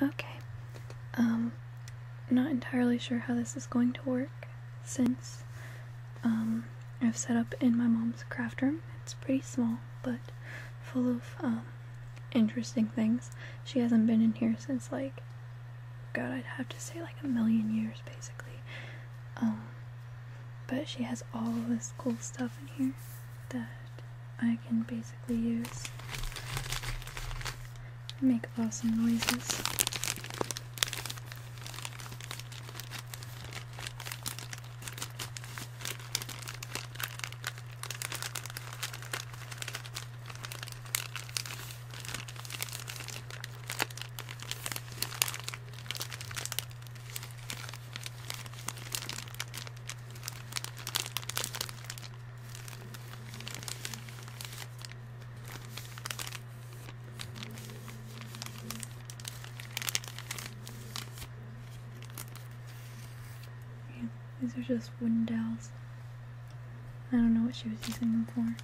Okay, not entirely sure how this is going to work since I've set up in my mom's craft room. It's pretty small, but full of interesting things. She hasn't been in here since, like, God, I'd have to say like a million years basically. But she has all this cool stuff in here that I can basically use and make awesome noises. These are just wooden dowels. I don't know what she was using them for.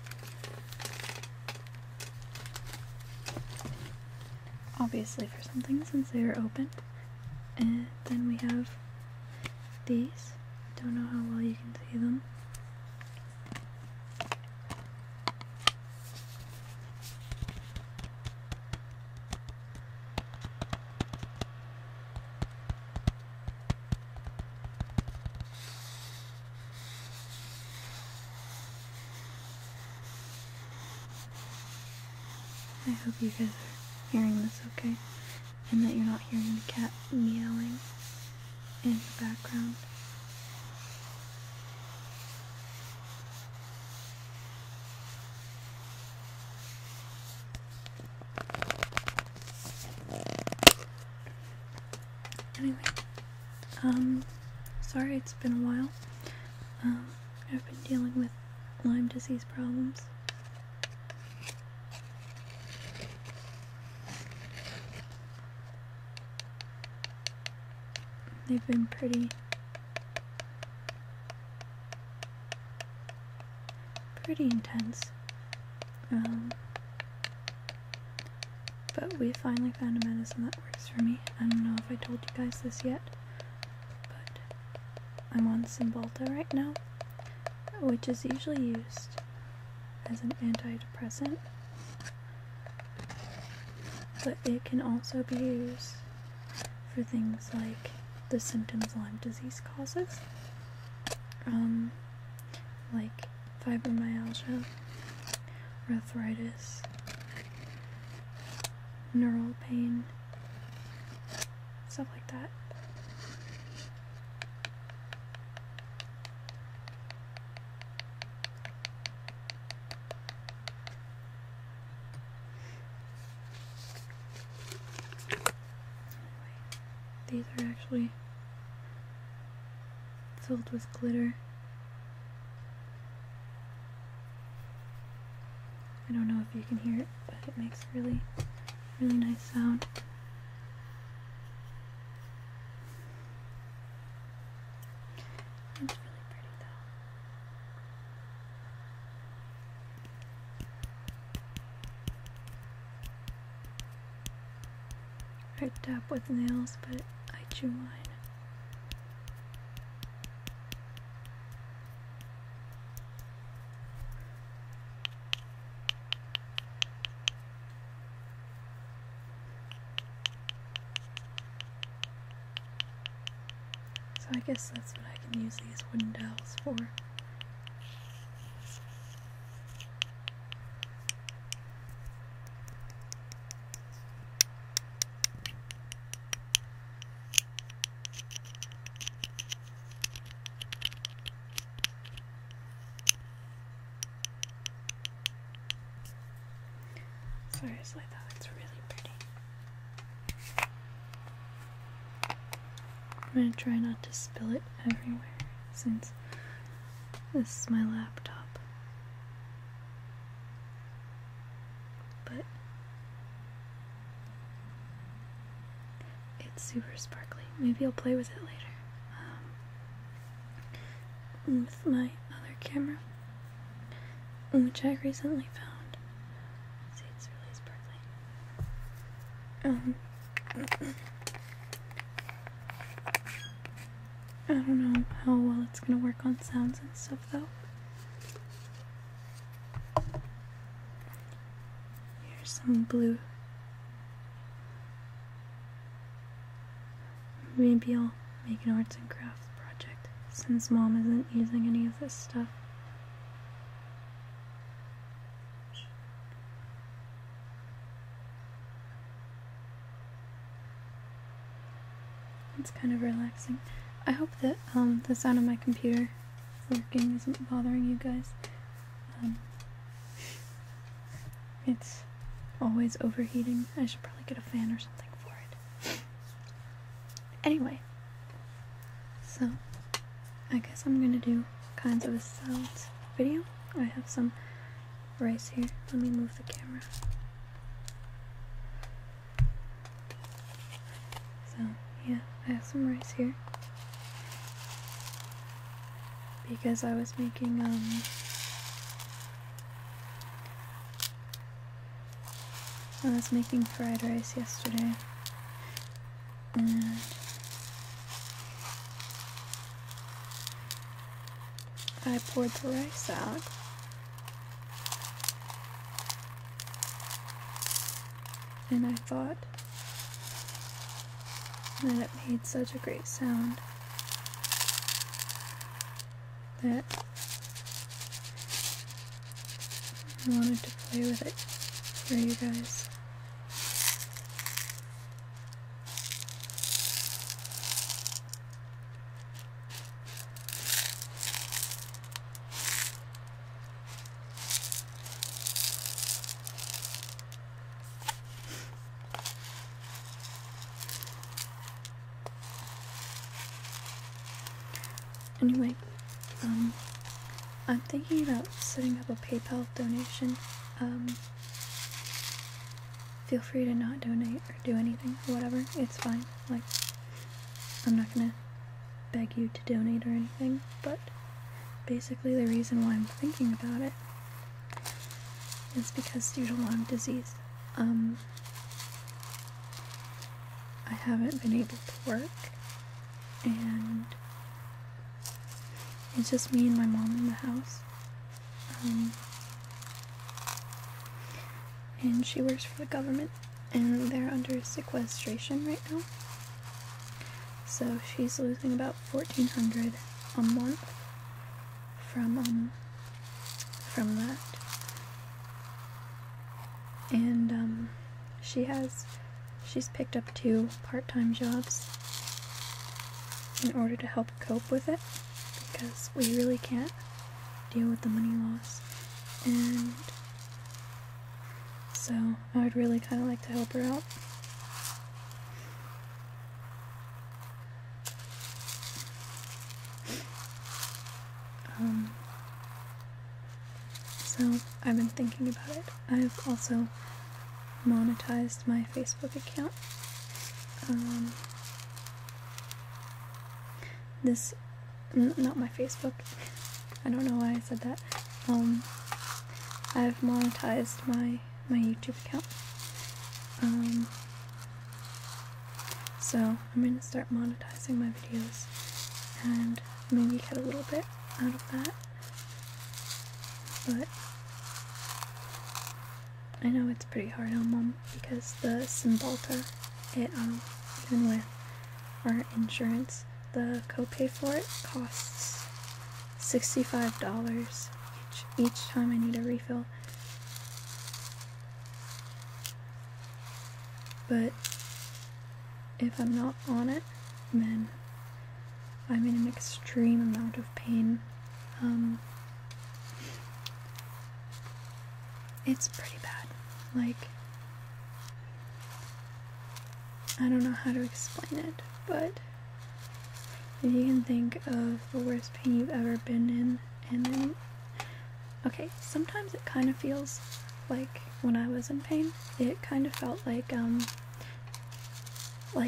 Obviously for something, since they are open. And then we have these. Don't know how well you can see them. I hope you guys are hearing this okay, and that you're not hearing the cat meowing in the background. Anyway, sorry it's been a while. I've been dealing with Lyme disease problems. They've been pretty intense. But we finally found a medicine that works for me. I don't know if I told you guys this yet, but I'm on Cymbalta right now, which is usually used as an antidepressant, but it can also be used for things like the symptoms Lyme disease causes, like fibromyalgia, arthritis, neural pain, stuff like that. These are actually filled with glitter. I don't know if you can hear it, but it makes a really nice sound. It's really pretty though. I tap with nails, but I chew mine. So I guess that's what I can use these wooden dowels for. Seriously though, it's really pretty. I'm gonna try not to spill it everywhere since this is my laptop. But it's super sparkly. Maybe I'll play with it later. With my other camera, which I recently found. See, it's really sparkly. I don't know how well it's gonna work on sounds and stuff though. Here's some blue. Maybe I'll make an arts and crafts project since Mom isn't using any of this stuff. It's kind of relaxing. I hope that the sound of my computer working isn't bothering you guys. It's always overheating. I should probably get a fan or something for it. Anyway, so I guess I'm gonna do kinds of a salads video. I have some rice here. Let me move the camera. So yeah, I have some rice here because I was making fried rice yesterday, and I poured the rice out. And I thought that it made such a great sound that I wanted to play with it for you guys. Anyway, I'm thinking about setting up a PayPal donation. Feel free to not donate or do anything or whatever. It's fine. Like, I'm not gonna beg you to donate or anything, but basically the reason why I'm thinking about it is because due to Lyme disease, I haven't been able to work, and it's just me and my mom in the house. And she works for the government, and they're under sequestration right now. So she's losing about $1,400 a month from that. And she's picked up 2 part-time jobs in order to help cope with it, because we really can't deal with the money loss. And so I would really kind of like to help her out. So I've been thinking about it. I've also monetized my Facebook account. Not my Facebook. I don't know why I said that. I've monetized my YouTube account. So I'm gonna start monetizing my videos and maybe get a little bit out of that. But I know it's pretty hard on Mom because the Cymbalta, even with our insurance, the copay for it costs $65 each time I need a refill. But if I'm not on it, then I'm in an extreme amount of pain. It's pretty bad. Like, I don't know how to explain it, but if you can think of the worst pain you've ever been in, and then, okay, sometimes it kind of feels like when I was in pain, it kind of felt like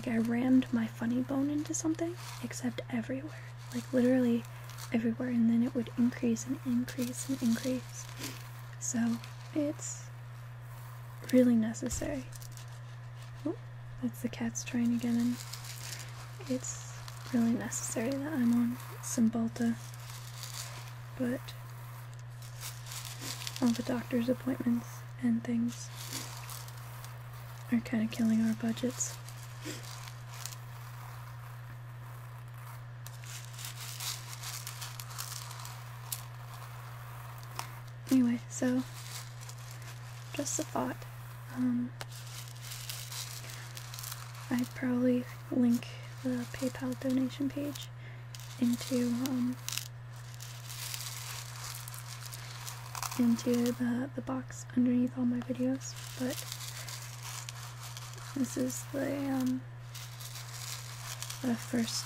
I rammed my funny bone into something, except everywhere, like literally everywhere, and then it would increase and increase and increase. So it's really necessary. Oh, that's the cats trying to get in. It's really necessary that I'm on Cymbalta, but all the doctor's appointments and things are kind of killing our budgets. Anyway, so just a thought. I'd probably link the PayPal donation page into the box underneath all my videos, but this is the first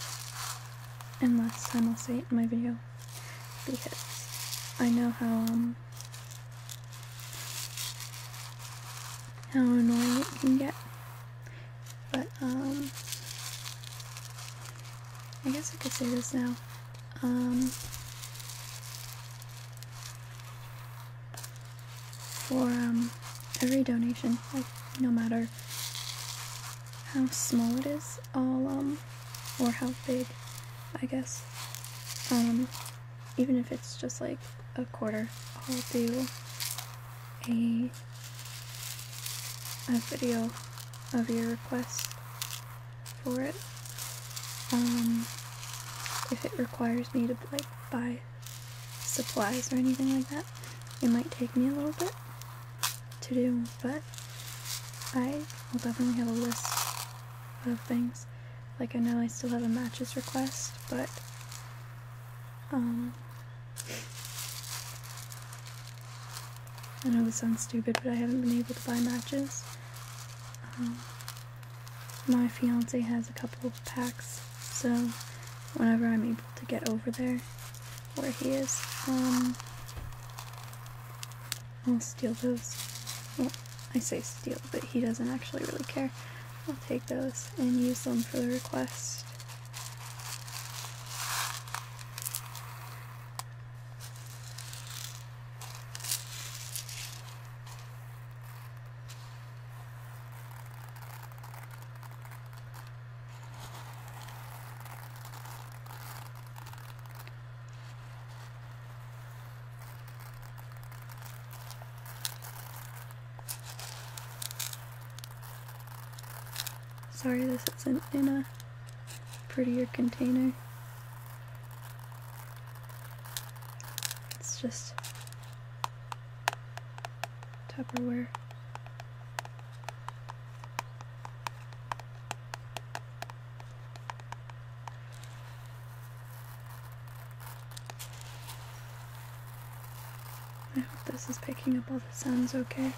and last time I'll say it in my video, because I know how annoying it can get. But I guess I could say this now. For every donation, like no matter how small it is, or how big, I guess, even if it's just like a quarter, I'll do a video of your request for it. If it requires me to like buy supplies or anything like that, it might take me a little bit to do, but I will definitely have a list of things. Like, I know I still have a matches request, but I know this sounds stupid, but I haven't been able to buy matches. My fiance has a couple of packs, so whenever I'm able to get over there where he is, I'll steal those. Well, I say steal, but he doesn't actually really care. I'll take those and use them for the request. Sorry this isn't in a prettier container. It's just Tupperware. I hope this is picking up all the sounds okay.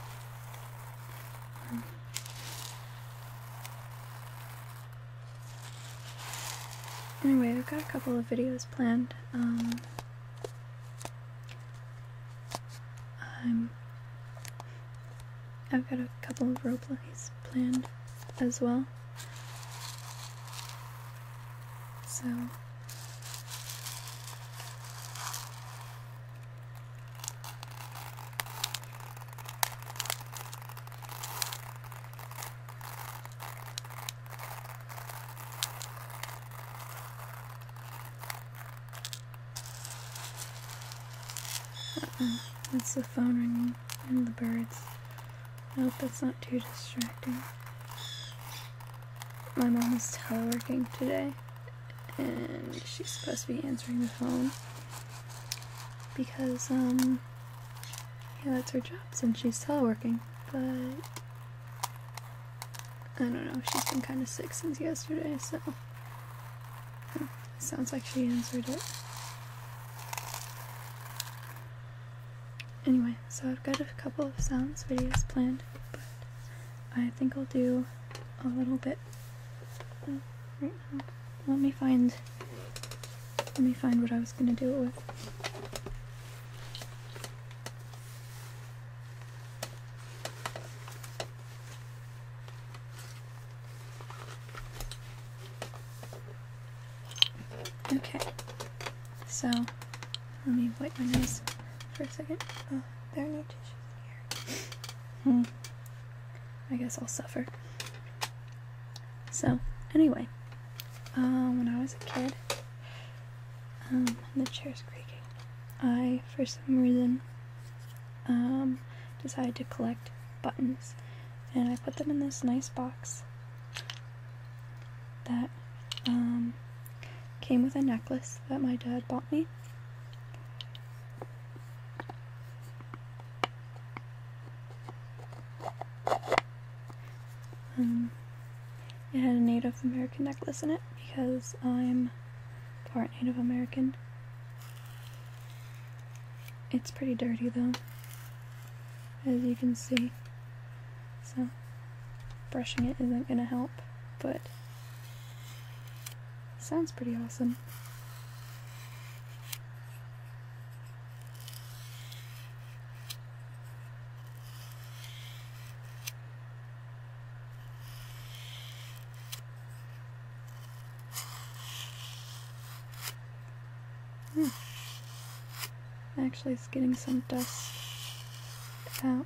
Anyway, I've got a couple of videos planned. I've got a couple of roleplays planned as well. So that's the phone ringing and the birds. I hope that's not too distracting. My mom is teleworking today, and she's supposed to be answering the phone because, yeah, that's her job since she's teleworking, but I don't know, she's been kind of sick since yesterday, so it sounds like she answered it. Anyway, so I've got a couple of sounds videos planned, but I think I'll do a little bit right now. Let me find what I was gonna do it with. Okay, so let me wipe my nose for a second. Oh, there are no tissues in here. I guess I'll suffer. So, anyway, when I was a kid, and the chair's creaking, I, for some reason, decided to collect buttons, and I put them in this nice box that, came with a necklace that my dad bought me. It had a Native American necklace in it because I'm part Native American. It's pretty dirty though, as you can see, so brushing it isn't gonna help, but it sounds pretty awesome. Actually, it's getting some dust out.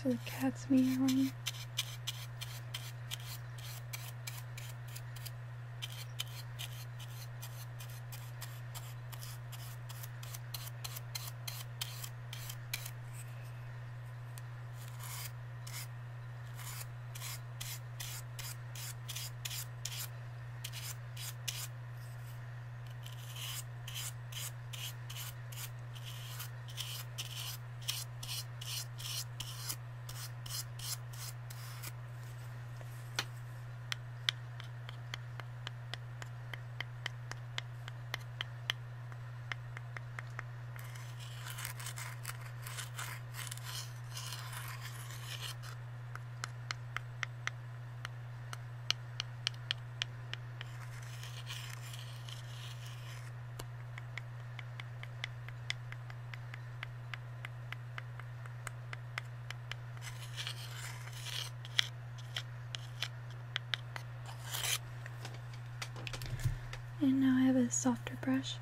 So the cat's meowing. And now I have a softer brush.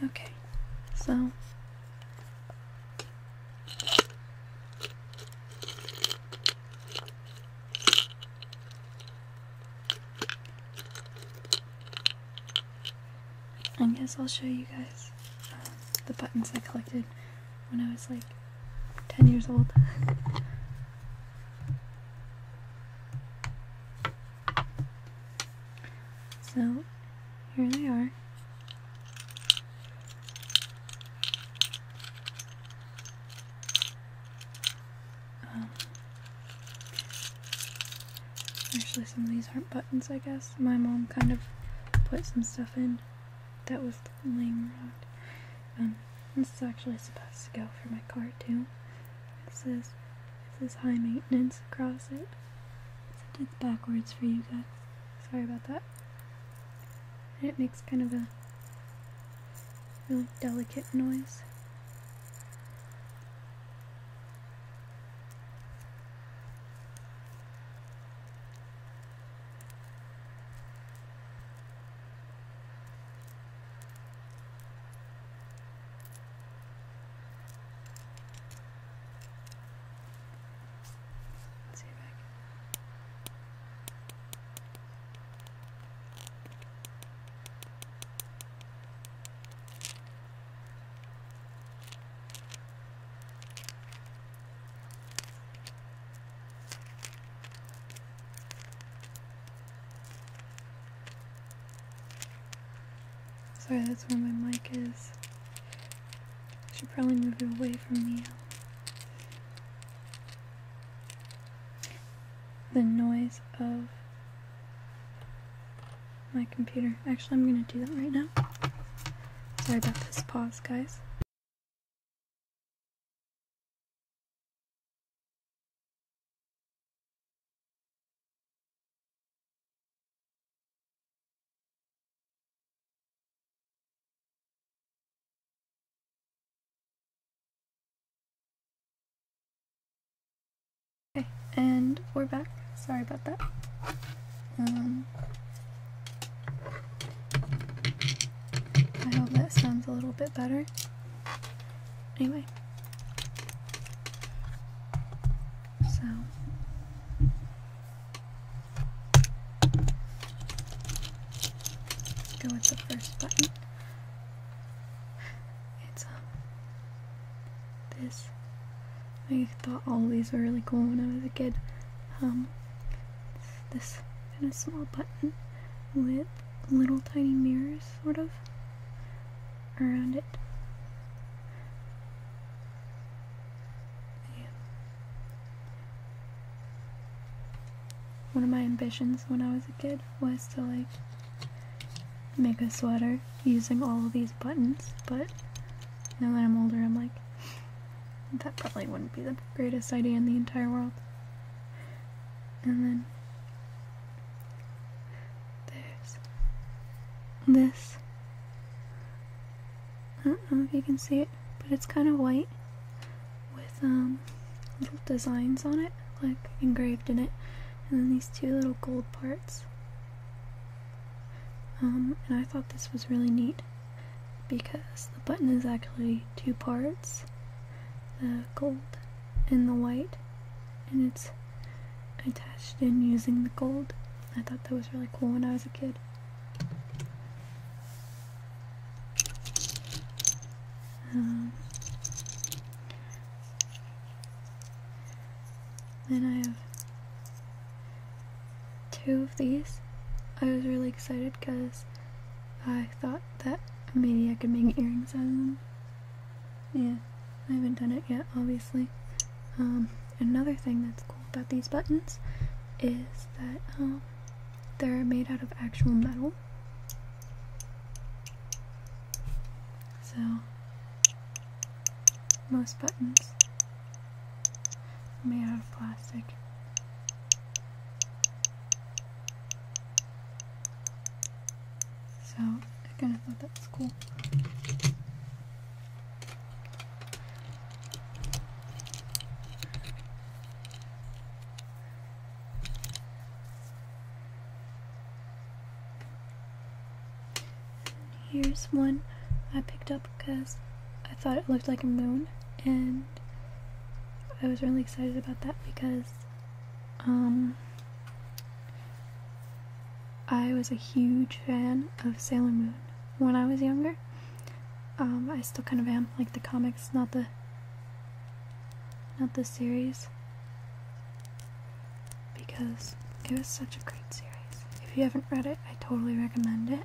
Okay, so I guess I'll show you guys the buttons I collected when I was like 10 years old. So here they are. Actually, some of these aren't buttons, I guess. My mom kind of put some stuff in that was laying around. This is actually supposed to go for my car too. It says high maintenance across it. It's backwards for you guys. Sorry about that. And it makes kind of a really delicate noise. Let's see if I can. Sorry, that's where my mic is. I should probably move it away from the noise of my computer. Actually, I'm gonna do that right now. Sorry about this pause, guys. Okay, and we're back. Sorry about that. I hope that sounds a little bit better. Anyway. So. Go with the first button. It's, this. I thought all of these were really cool when I was a kid. This kind of small button with little tiny mirrors, sort of, around it. Yeah. One of my ambitions when I was a kid was to, like, make a sweater using all of these buttons, but now that I'm older, I'm like, that probably wouldn't be the greatest idea in the entire world. And then there's this. I don't know if you can see it, but it's kind of white with little designs on it, like engraved in it, and then these two little gold parts. And I thought this was really neat because the button is actually two parts, the gold and the white, and it's attached in using the gold. I thought that was really cool when I was a kid. Then I have two of these. I was really excited because I thought that maybe I could make earrings out of them. Yeah, I haven't done it yet, obviously. Another thing that's cool about these buttons is that they're made out of actual metal. So most buttons are made out of plastic. So I kind of thought that was cool. Here's one I picked up because I thought it looked like a moon, and I was really excited about that because I was a huge fan of Sailor Moon when I was younger. I still kind of am, like the comics, not the series, because it was such a great series. If you haven't read it, I totally recommend it.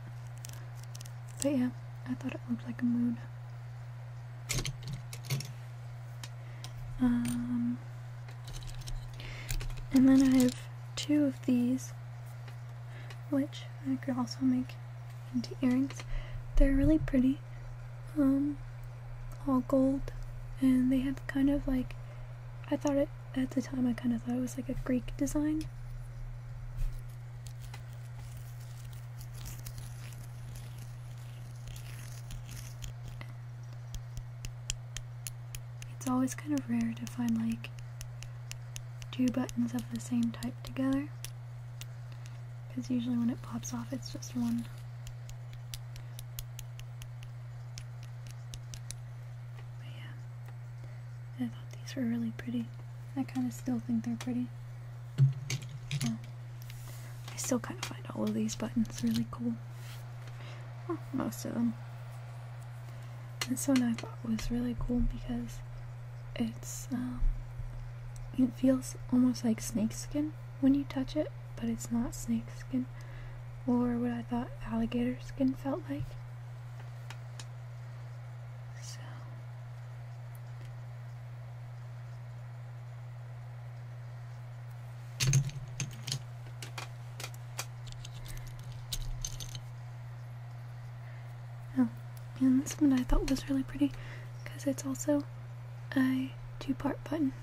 But yeah, I thought it looked like a moon. And then I have 2 of these, which I could also make into earrings. They're really pretty, all gold, and they have kind of like, I thought it, at the time I kind of thought it was like a Greek design. It's always kind of rare to find like 2 buttons of the same type together, because usually when it pops off it's just one. But yeah, I thought these were really pretty. I kind of still think they're pretty. Well, I still kind of find all of these buttons really cool. Well, most of them. This one I thought was really cool because it's, it feels almost like snakeskin when you touch it, but it's not snakeskin, or what I thought alligator skin felt like. So, oh, and this one I thought was really pretty because it's also a 2-part button.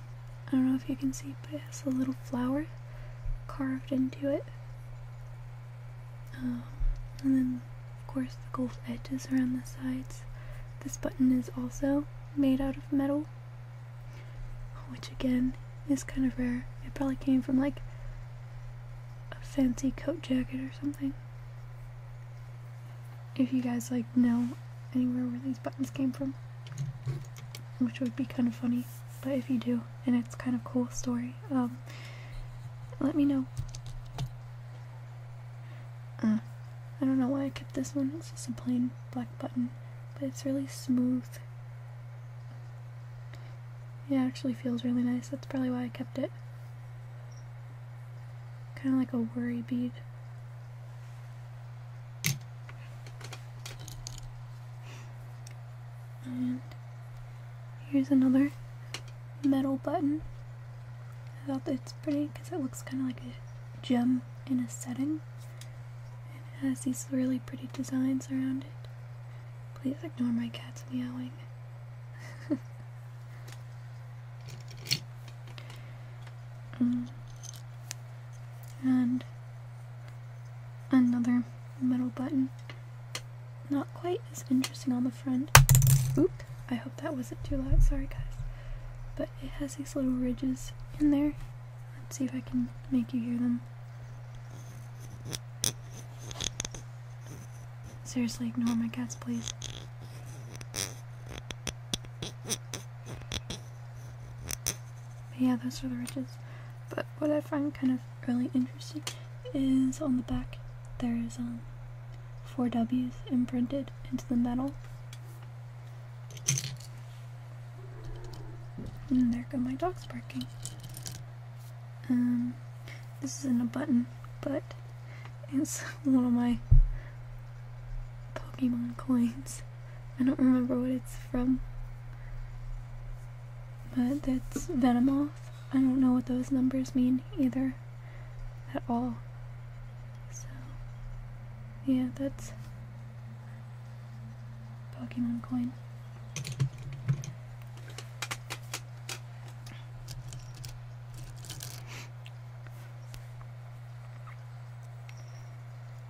I don't know if you can see, but it has a little flower carved into it. And then, of course, the gold edges around the sides. This button is also made out of metal, which again is kind of rare. It probably came from like a fancy coat jacket or something. If you guys like know anywhere where these buttons came from, which would be kind of funny. But if you do, and it's kind of cool story, let me know. I don't know why I kept this one. It's just a plain black button, but it's really smooth. Yeah, it actually feels really nice. That's probably why I kept it. Kind of like a worry bead. And here's another metal button. I thought that's pretty because it looks kind of like a gem in a setting. It has these really pretty designs around it. Please ignore my cat's meowing. And another metal button. Not quite as interesting on the front. Oop, I hope that wasn't too loud, sorry guys. But it has these little ridges in there. Let's see if I can make you hear them. Seriously, ignore my cats, please. But yeah, those are the ridges. But what I find kind of really interesting is on the back there's 4 W's imprinted into the metal. And there go my dogs barking. This isn't a button, but it's one of my Pokemon coins. I don't remember what it's from, but that's Venomoth. I don't know what those numbers mean either at all. So yeah, that's Pokemon coin.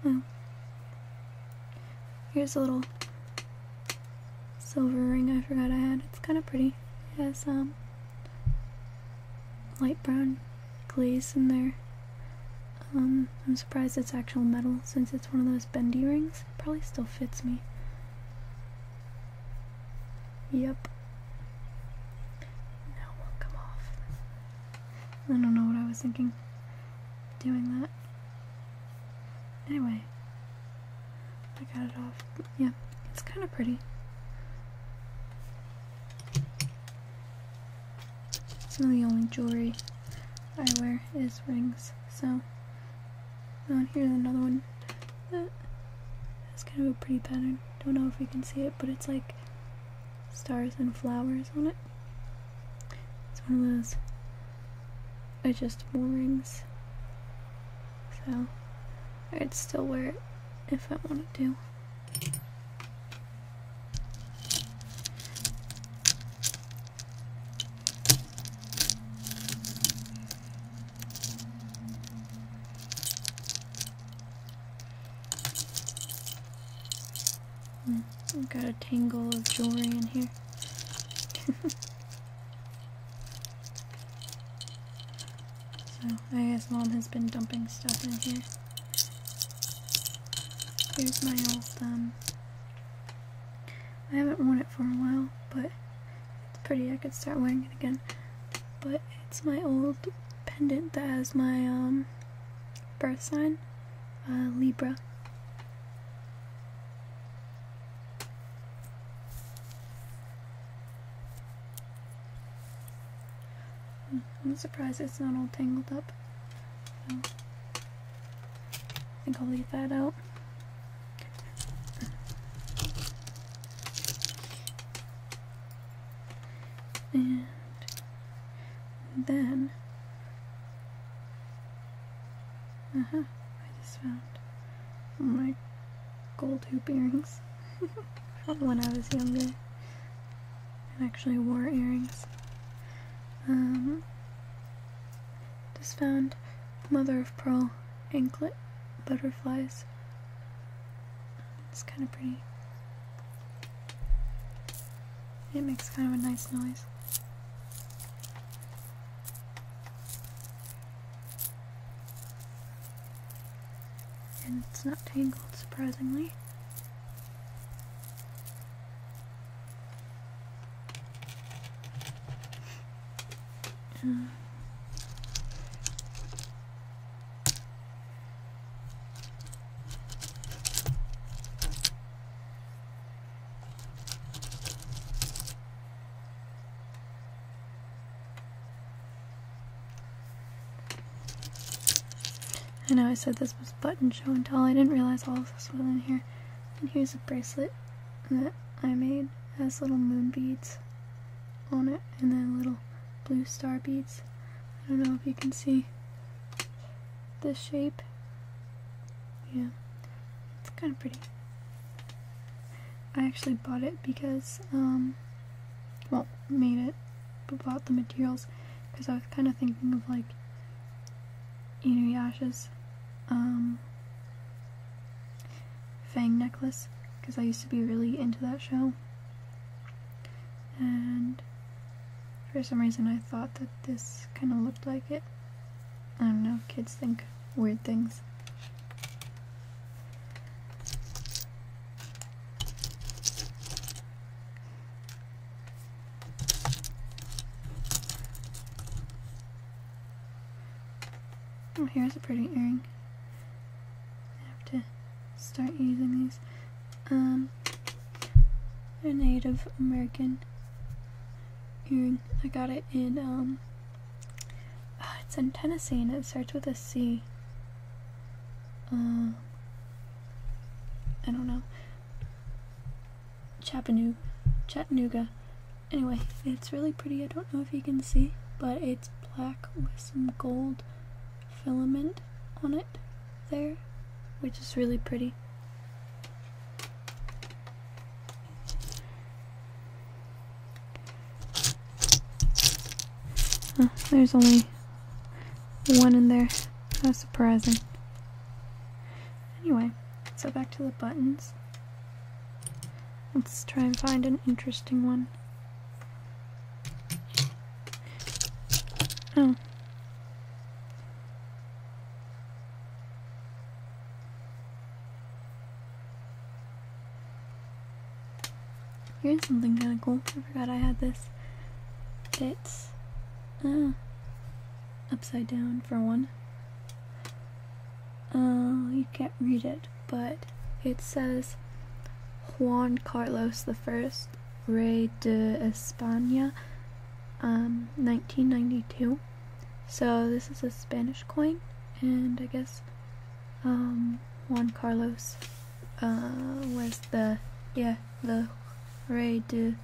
Oh. Here's a little silver ring I forgot I had. It's kind of pretty. It has light brown glaze in there. I'm surprised it's actual metal since it's one of those bendy rings. It probably still fits me. Yep. Now it won't come off. I don't know what I was thinking doing that. Anyway, I got it off. Yeah, it's kind of pretty. Some of the only jewelry I wear is rings, so here's another one that has kind of a pretty pattern. Don't know if you can see it, but it's like stars and flowers on it. It's one of those adjustable rings, so I'd still wear it if I wanted to. I've got a tangle of jewelry in here. So I guess Mom has been dumping stuff in here. Here's my old, I haven't worn it for a while, but it's pretty. I could start wearing it again. But it's my old pendant that has my, birth sign, Libra. I'm surprised it's not all tangled up. So I think I'll leave that out. And then I just found my gold hoop earrings from when I was younger. I actually wore earrings. Just found mother of pearl anklet butterflies. It's kind of pretty. It makes kind of a nice noise. And it's not tangled, surprisingly. I know I said this was button show and tell. I didn't realize all of this was in here. And here's a bracelet that I made. It has little moon beads on it and then little blue star beads. I don't know if you can see this shape. Yeah, it's kind of pretty. I actually bought it because, well, made it, but bought the materials because I was kind of thinking of like Inuyasha's Fang necklace, because I used to be really into that show, and for some reason I thought that this kind of looked like it. I don't know, kids think weird things. Oh, here's a pretty earring. I have to start using these. A Native American earring. I got it in, it's in Tennessee and it starts with a C. I don't know. Chattanooga. Anyway, it's really pretty. I don't know if you can see, but it's black with some gold filament on it there, which is really pretty. Oh, there's only one in there. That's surprising. Anyway, so back to the buttons. Let's try and find an interesting one. Oh. here's something kind of cool. I forgot I had this. It's upside down for one. You can't read it, but it says Juan Carlos I, Rey de España, 1992. So this is a Spanish coin, and I guess Juan Carlos was the Rey de,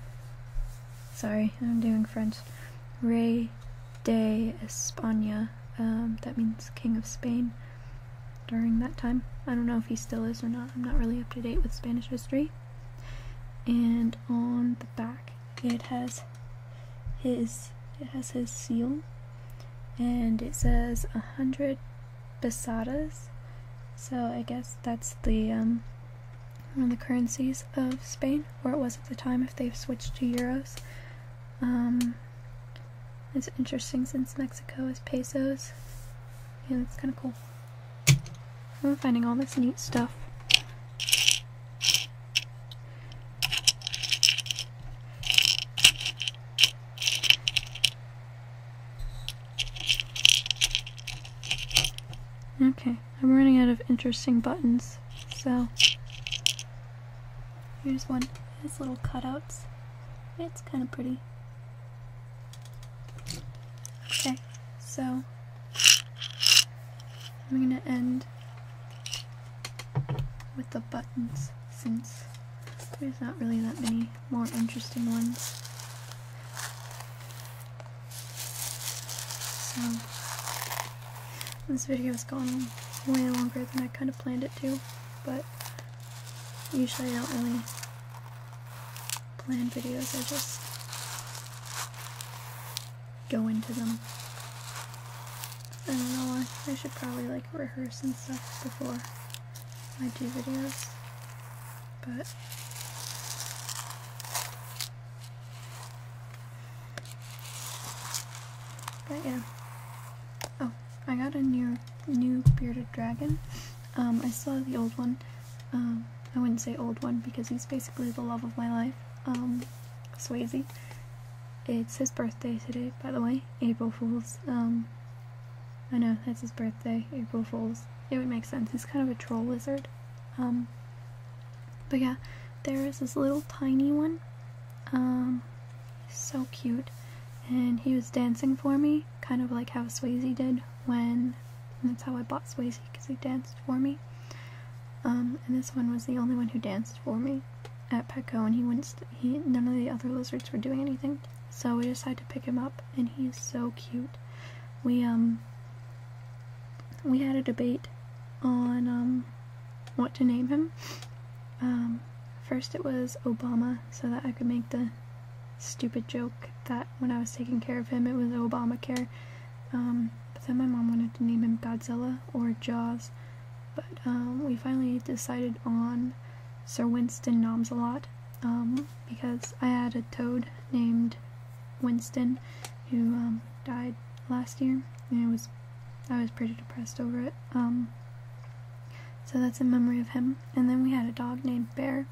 sorry, I'm doing French, Rey de España, that means King of Spain during that time. I don't know if he still is or not. I'm not really up to date with Spanish history. And on the back it has his seal, and it says 100 pesetas. So I guess that's the one of the currencies of Spain, or it was at the time if they've switched to euros. It's interesting since Mexico is pesos. Yeah, that's kind of cool. I'm finding all this neat stuff. Okay, I'm running out of interesting buttons, so here's one. It has little cutouts. It's kind of pretty. Okay, so I'm gonna end with the buttons since there's not really that many more interesting ones. So this video has gone way longer than I kind of planned it to, but usually I don't really plan videos, I just go into them. I don't know why. I should probably like rehearse and stuff before I do videos, but yeah. Oh, I got a new bearded dragon. I still have the old one. I wouldn't say old one because he's basically the love of my life. Swayze. It's his birthday today, by the way. April Fool's. I know, that's his birthday. April Fool's. It would make sense. He's kind of a troll lizard. But yeah, there is this little tiny one. So cute. And he was dancing for me, kind of like how Swayze did and that's how I bought Swayze, because he danced for me. And this one was the only one who danced for me at Petco, and none of the other lizards were doing anything. So we decided to pick him up, and he's so cute. We had a debate on what to name him. First it was Obama, so that I could make the stupid joke that when I was taking care of him it was Obamacare. But then my mom wanted to name him Godzilla or Jaws, but we finally decided on Sir Winston Nomsalot, because I had a toad named Winston who died last year, and I was pretty depressed over it. So that's in memory of him. And then we had a dog named Bear,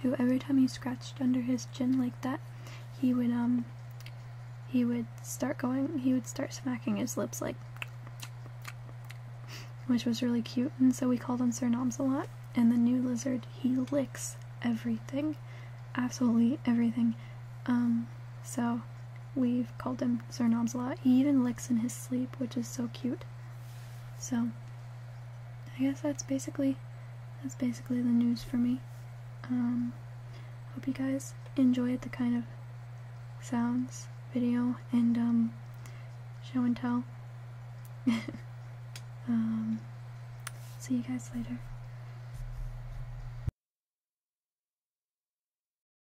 who every time you scratched under his chin like that, he would start smacking his lips like, which was really cute, and so we called him Sir Nomsalot. And the new lizard, he licks everything, absolutely everything. So we've called him Sir Nomsalot. He even licks in his sleep, which is so cute. So I guess that's basically the news for me. Hope you guys enjoyed the kind of sounds video and show and tell. See you guys later.